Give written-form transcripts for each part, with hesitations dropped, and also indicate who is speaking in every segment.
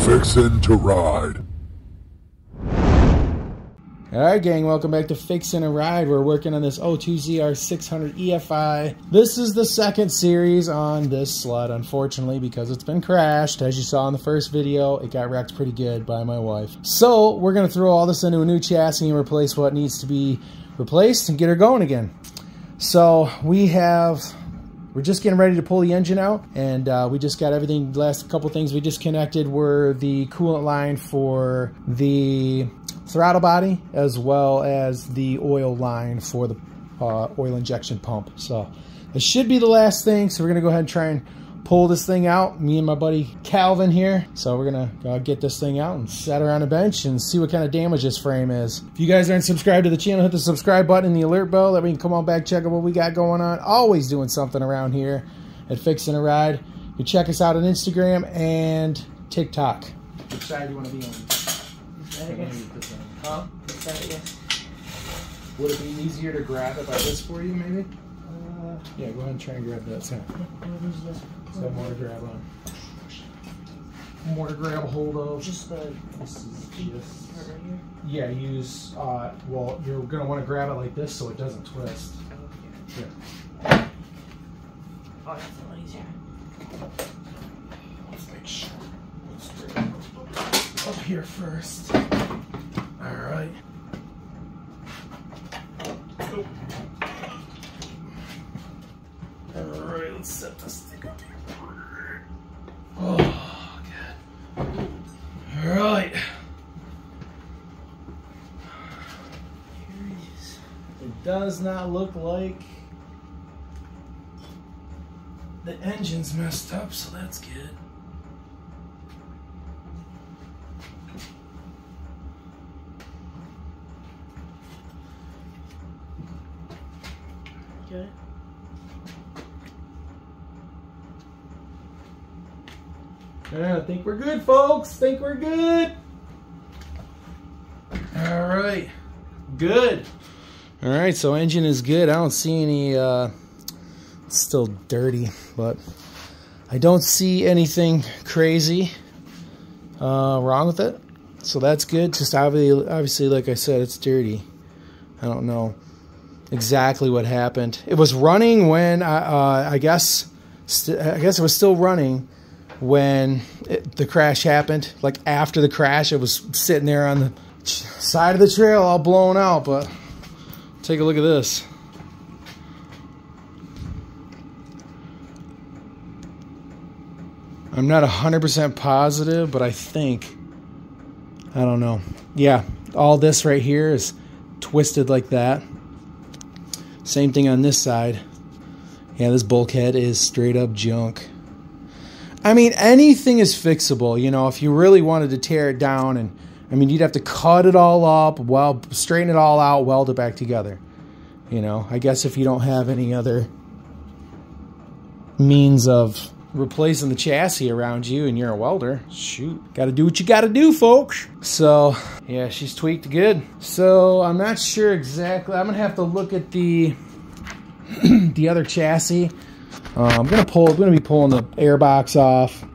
Speaker 1: Fixin' to Ride.
Speaker 2: Alright gang, welcome back to Fixin' a Ride. We're working on this 02ZR600 EFI. This is the second series on this sled, unfortunately, because it's been crashed. As you saw in the first video, it got wrecked pretty good by my wife. So we're going to throw all this into a new chassis and replace what needs to be replaced and get her going again. So we're just getting ready to pull the engine out, and we just got everything. The last couple things we disconnected were the coolant line for the throttle body, as well as the oil line for the oil injection pump. So this should be the last thing. So we're gonna go ahead and try and pull this thing out, me and my buddy Calvin here. So we're gonna get this thing out and set her on a bench and see what kind of damage this frame is. If you guys aren't subscribed to the channel, hit the subscribe button and the alert bell. That way you can come on back, check out what we got going on. Always doing something around here at Fixin' a Ride. You check us out on Instagram and TikTok. Which side do you want to be on? Huh? Would it be easier to grab it by this for you, maybe? Yeah, go ahead and try and grab that side. So more to grab on. More to grab a hold of. Just the. This is just. Right here? Yeah, use. Well, you're going to want to grab it like this so it doesn't twist. Here.
Speaker 3: Oh, that's a lot easier.
Speaker 2: Let's make sure. Let's do it up here first. Alright. Alright, let's set this thing up here. Oh, good. Alright. Here it is. It does not look like the engine's messed up, so that's good.
Speaker 3: Good.
Speaker 2: Yeah, I think we're good, folks. Think we're good. All right. Good. All right, so engine is good. I don't see any, it's still dirty, but I don't see anything crazy wrong with it. So that's good. Just obviously, like I said, it's dirty. I don't know exactly what happened. It was running when I guess it was still running when the crash happened. Like after the crash, it was sitting there on the side of the trail all blown out. But take a look at this. I'm not 100% positive, but I think, I don't know. Yeah, all this right here is twisted like that. Same thing on this side. Yeah, this bulkhead is straight up junk. I mean, anything is fixable, you know, if you really wanted to tear it down. And I mean, you'd have to cut it all up, straighten it all out, weld it back together. You know, I guess if you don't have any other means of replacing the chassis around you and you're a welder, shoot, gotta do what you gotta do, folks. So yeah, she's tweaked good. So I'm not sure exactly. I'm gonna have to look at the the other chassis. I'm gonna be pulling the air box off.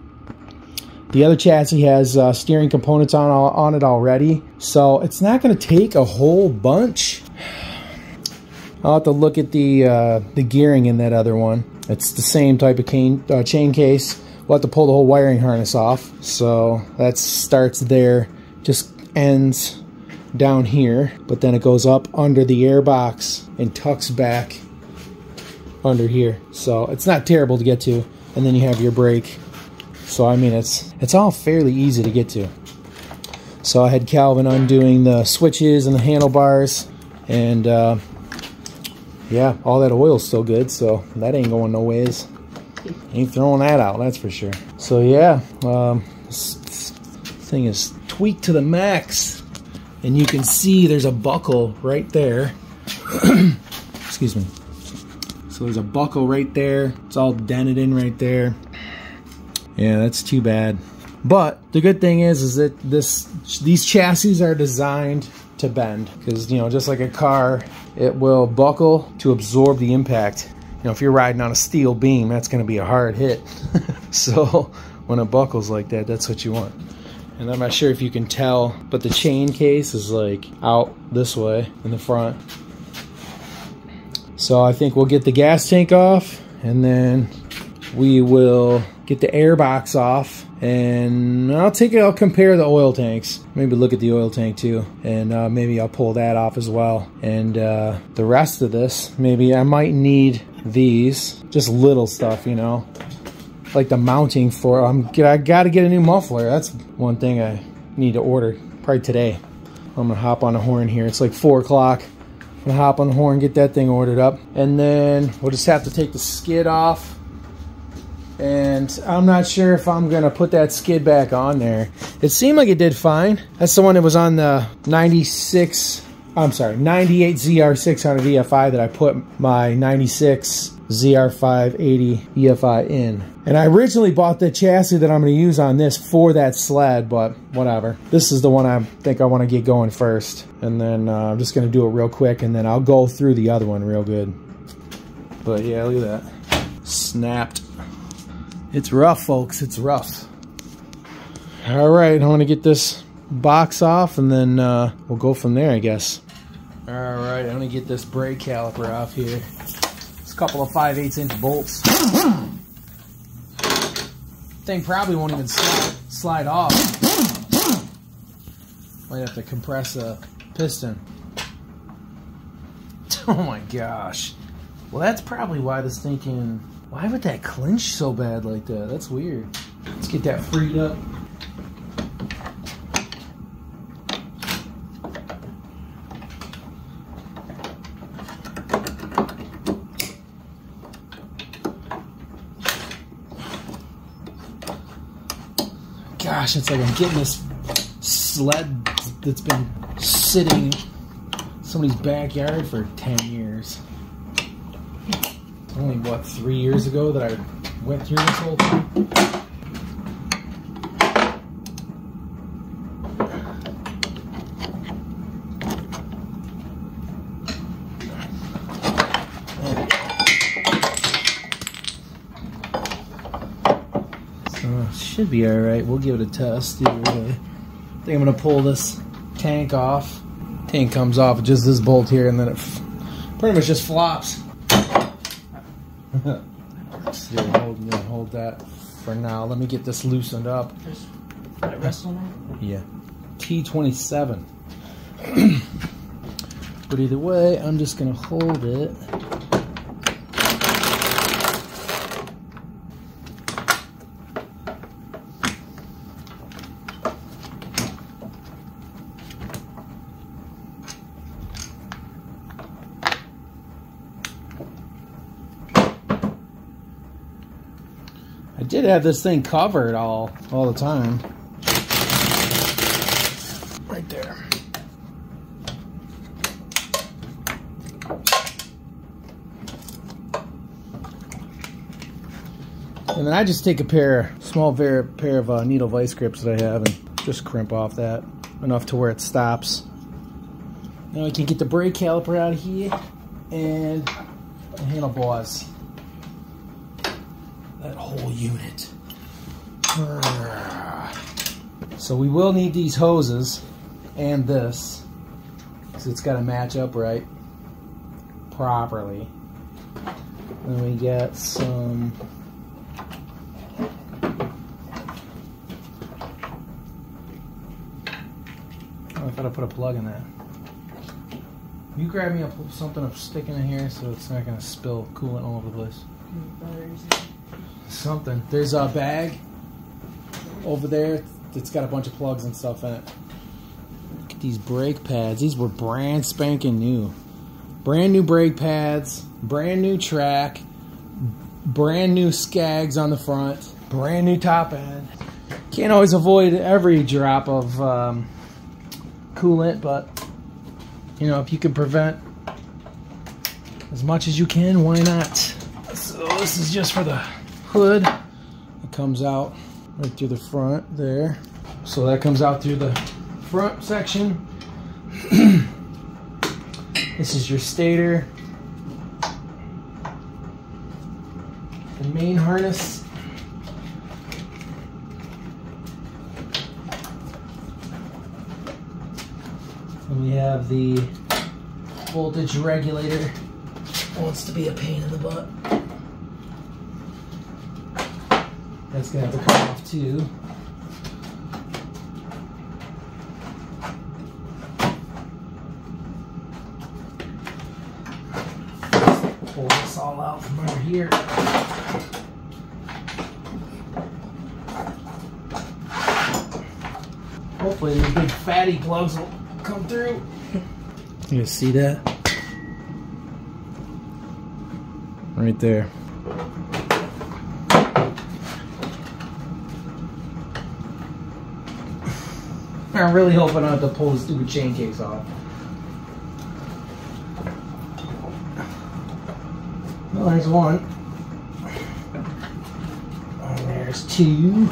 Speaker 2: The other chassis has steering components on it already, so it's not gonna take a whole bunch. I'll have to look at the gearing in that other one. It's the same type of chain case. We'll have to pull the whole wiring harness off. So that starts there, just ends down here, but then it goes up under the air box and tucks back under here. So it's not terrible to get to. And then you have your brake. So I mean, it's all fairly easy to get to. So I had Calvin undoing the switches and the handlebars, and yeah, all that oil's still good, so that ain't going no ways. Ain't throwing that out, that's for sure. So yeah, this thing is tweaked to the max, and you can see there's a buckle right there. Excuse me. So there's a buckle right there. It's all dented in right there. Yeah, that's too bad. But the good thing is that these chassis are designed to bend, because, you know, just like a car, it will buckle to absorb the impact. You know, if you're riding on a steel beam, that's going to be a hard hit. So when it buckles like that, that's what you want. And I'm not sure if you can tell, but the chain case is like out this way in the front. So I think we'll get the gas tank off, and then we will get the air box off, and I'll compare the oil tanks. Maybe look at the oil tank too, and maybe I'll pull that off as well. And the rest of this, maybe I might need these, just little stuff, you know, like the mounting for, I gotta get a new muffler. That's one thing I need to order, probably today. I'm gonna hop on the horn here. It's like 4 o'clock. I'm gonna hop on the horn, get that thing ordered up, and then we'll just have to take the skid off. And I'm not sure if I'm gonna put that skid back on there. It seemed like it did fine. That's the one that was on the 98 ZR600 EFI that I put my 96 ZR580 EFI in. And I originally bought the chassis that I'm gonna use on this for that sled, but whatever. This is the one I think I wanna get going first. And then I'm just gonna do it real quick, and then I'll go through the other one real good. But yeah, look at that. Snapped. It's rough, folks. It's rough. All right, I'm gonna get this box off, and then we'll go from there, I guess. All right, I'm gonna get this brake caliper off here. It's a couple of 5/8" bolts. Thing probably won't even slide off. Might have to compress a piston. Oh my gosh. Well, that's probably why this thing can... Why would that clinch so bad like that? That's weird. Let's get that freed up. Gosh, it's like I'm getting this sled that's been sitting in somebody's backyard for 10 years. Only, what, 3 years ago that I went through this whole thing? So, should be alright. We'll give it a test either way. I think I'm going to pull this tank off. Tank comes off with just this bolt here, and then it pretty much just flops. Hold that for now. Let me get this loosened up.
Speaker 3: Just let it rest on that?
Speaker 2: Yeah. T27. But either way, I'm just going to hold it. I did have this thing covered all the time. Right there. And then I just take a small pair of needle vice grips that I have and just crimp off that enough to where it stops. Now I can get the brake caliper out of here and the handlebars. That whole unit. So we will need these hoses and this, because it's got to match up right properly. And we got some I thought I put a plug in that. You grab me something to stick in here so it's not going to spill coolant all over the place. Something. There's a bag over there that's got a bunch of plugs and stuff in it. Look at these brake pads. These were brand spanking new. Brand new brake pads, brand new track, brand new skags on the front, brand new top end. Can't always avoid every drop of coolant, but you know, if you can prevent as much as you can, why not? So this is just for the hood. It comes out right through the front there. So that comes out through the front section. This is your stator. The main harness. And we have the voltage regulator. Wants to be a pain in the butt. That's gonna have to come off too. Pull this all out from under here. Hopefully these big fatty plugs will come through. You guys see that? Right there. I'm really hoping I don't have to pull the stupid chain case off. Well, there's one. And there's two.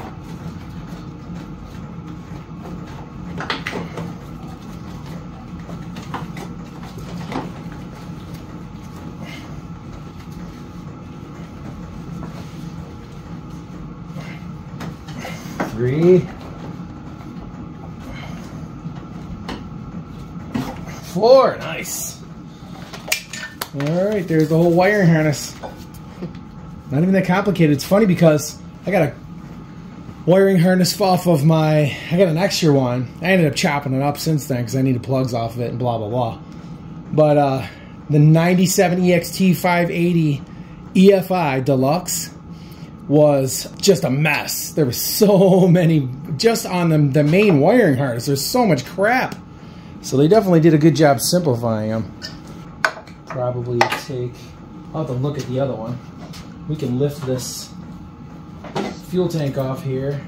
Speaker 2: Three. Four. Nice. Alright, there's the whole wiring harness. Not even that complicated. It's funny because I got a wiring harness off of my... I got an extra one. I ended up chopping it up since then because I needed plugs off of it and blah blah blah. But the 97 EXT 580 EFI Deluxe was just a mess. There were so many, just on the main wiring harness, there's so much crap. So they definitely did a good job simplifying them. Probably take, I'll have to look at the other one. We can lift this fuel tank off here.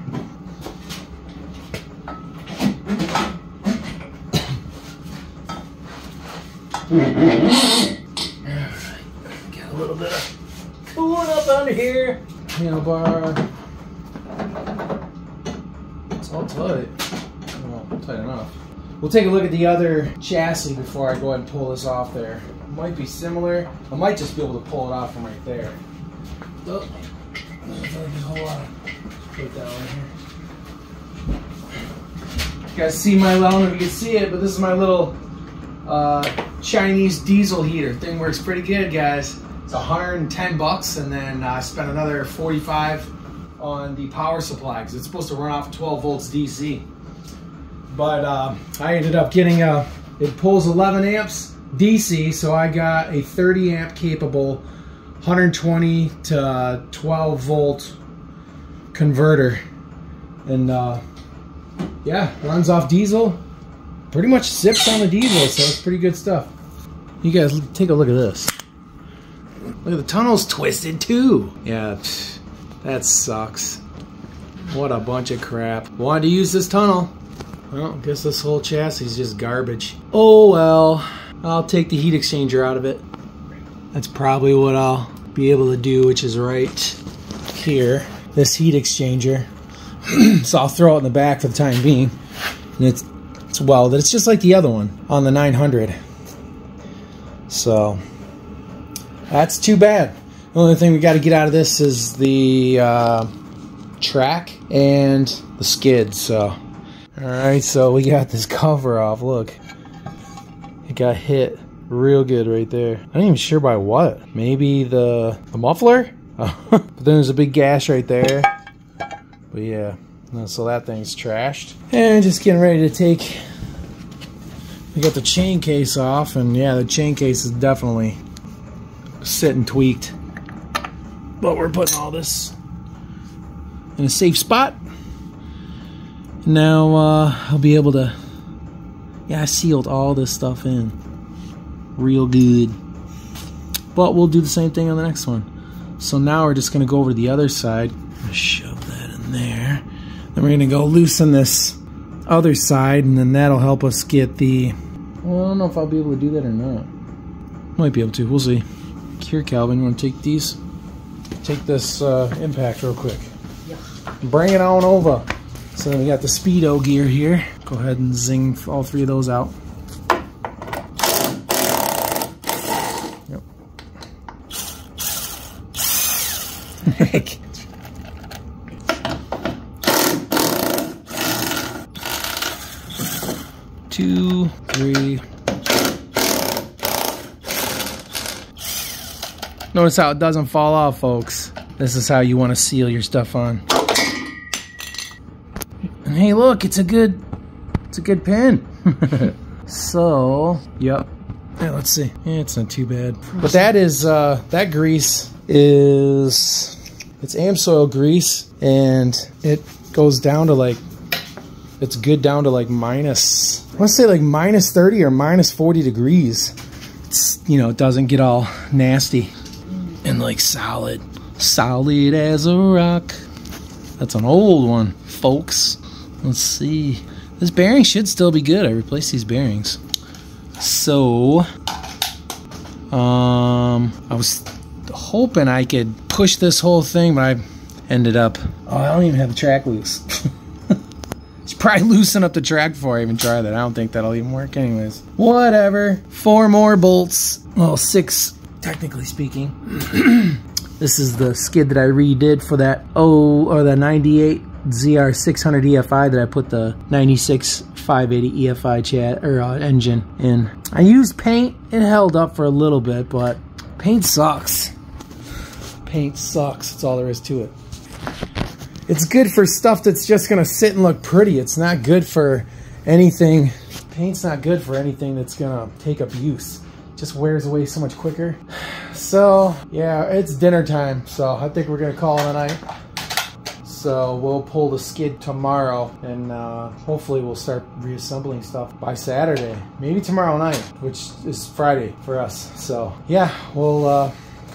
Speaker 2: Get a little bit of cooling up under here. Handlebar. It's all tight. Well, tight enough. We'll take a look at the other chassis before I go ahead and pull this off there. It might be similar. I might just be able to pull it off from right there. Oh, there's a whole lot. Put it down right here. You guys see my, I don't know if you can see it, but this is my little Chinese diesel heater. Thing works pretty good, guys. It's 110 bucks, and then I spent another 45 on the power supply because it's supposed to run off 12 volts DC. But I ended up getting it pulls 11 amps DC, so I got a 30 amp capable 120 to 12 volt converter, and yeah, runs off diesel. Pretty much sips on the diesel, so it's pretty good stuff. You guys take a look at this. Look at the tunnel's twisted too. Yeah, that sucks. What a bunch of crap. Wanted to use this tunnel. Well, I guess this whole chassis is just garbage. Oh well, I'll take the heat exchanger out of it. That's probably what I'll be able to do, which is right here. This heat exchanger. So I'll throw it in the back for the time being. And it's welded. It's just like the other one on the 900. So that's too bad. The only thing we got to get out of this is the track and the skid. So, all right. So we got this cover off. Look, it got hit real good right there. I'm not even sure by what. Maybe the muffler. But then there's a big gash right there. But yeah, so that thing's trashed. And just getting ready to take. We got the chain case off, and yeah, the chain case is definitely sitting tweaked. But we're putting all this in a safe spot. Now I'll be able to. Yeah, I sealed all this stuff in real good. But we'll do the same thing on the next one. So now we're just going to go over to the other side. Shove that in there. Then we're going to go loosen this other side, and then that'll help us get the... Well, I don't know if I'll be able to do that or not. Might be able to. We'll see. Here, Calvin, you want to take these? Take this impact real quick.
Speaker 3: Yeah.
Speaker 2: Bring it on over. So then we got the Speedo gear here. Go ahead and zing all three of those out. Yep. 2, 3. Notice how it doesn't fall off, folks. This is how you want to seal your stuff on. And hey, look, it's a good pin. So, yep. Yeah, let's see. Yeah, it's not too bad. But that is, that grease is, it's AmSoil grease, and it goes down to like, it's good down to like minus, I want to say like minus 30 or minus 40 degrees. It's, you know, it doesn't get all nasty and like solid as a rock. That's an old one, folks. Let's see. This bearing should still be good. I replaced these bearings. So, I was hoping I could push this whole thing, but I ended up, oh, I don't even have the track loose. Should probably loosen up the track before I even try that. I don't think that'll even work anyways. Whatever. 4 more bolts. Well, 6, technically speaking. This is the skid that I redid for that the 98 ZR 600 EFI that I put the 96 580 EFI engine in. I used paint. It held up for a little bit, but paint sucks. Paint sucks. That's all there is to it. It's good for stuff that's just gonna sit and look pretty. It's not good for anything. Paint's not good for anything that's gonna take up use. It just wears away so much quicker. So yeah, it's dinner time. So I think we're gonna call it a night. So we'll pull the skid tomorrow, and hopefully we'll start reassembling stuff by Saturday. Maybe tomorrow night, which is Friday for us. So yeah, we'll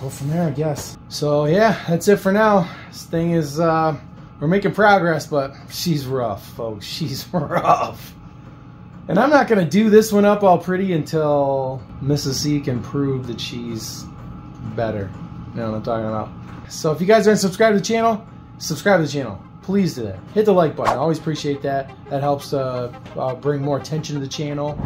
Speaker 2: go from there, I guess. So yeah, that's it for now. This thing is, we're making progress, but she's rough, folks. She's rough. And I'm not gonna do this one up all pretty until Mrs. C can prove that she's better. You know what I'm talking about. So if you guys aren't subscribed to the channel, subscribe to the channel. Please do that. Hit the like button. I always appreciate that. That helps bring more attention to the channel.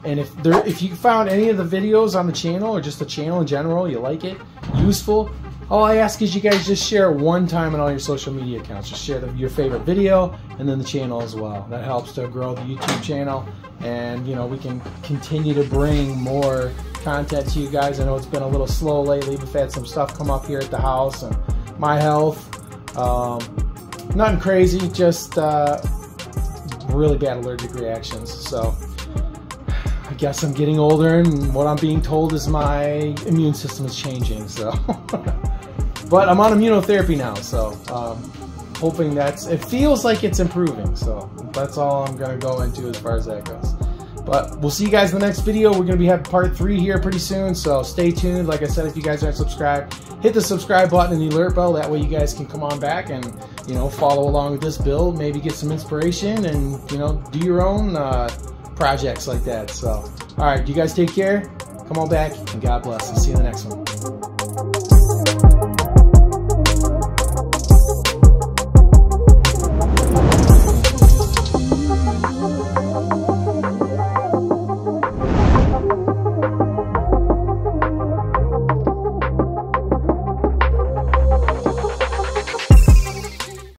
Speaker 2: And if you found any of the videos on the channel, or just the channel in general, you like it, useful, all I ask is you guys just share it one time on all your social media accounts. Just share your favorite video and then the channel as well. That helps to grow the YouTube channel, and you know, we can continue to bring more content to you guys. I know it's been a little slow lately. We've had some stuff come up here at the house and my health. Nothing crazy, just really bad allergic reactions. So I guess I'm getting older, and what I'm being told is my immune system is changing. So, but I'm on immunotherapy now, so hoping it feels like it's improving. So that's all I'm gonna go into as far as that goes. But we'll see you guys in the next video. We're going to have part 3 here pretty soon, so stay tuned. Like I said, if you guys aren't subscribed, hit the subscribe button and the alert bell. That way you guys can come on back and, you know, follow along with this build, maybe get some inspiration, and, you know, do your own projects like that. So, all right, you guys take care. Come on back, and God bless. I'll see you in the next one.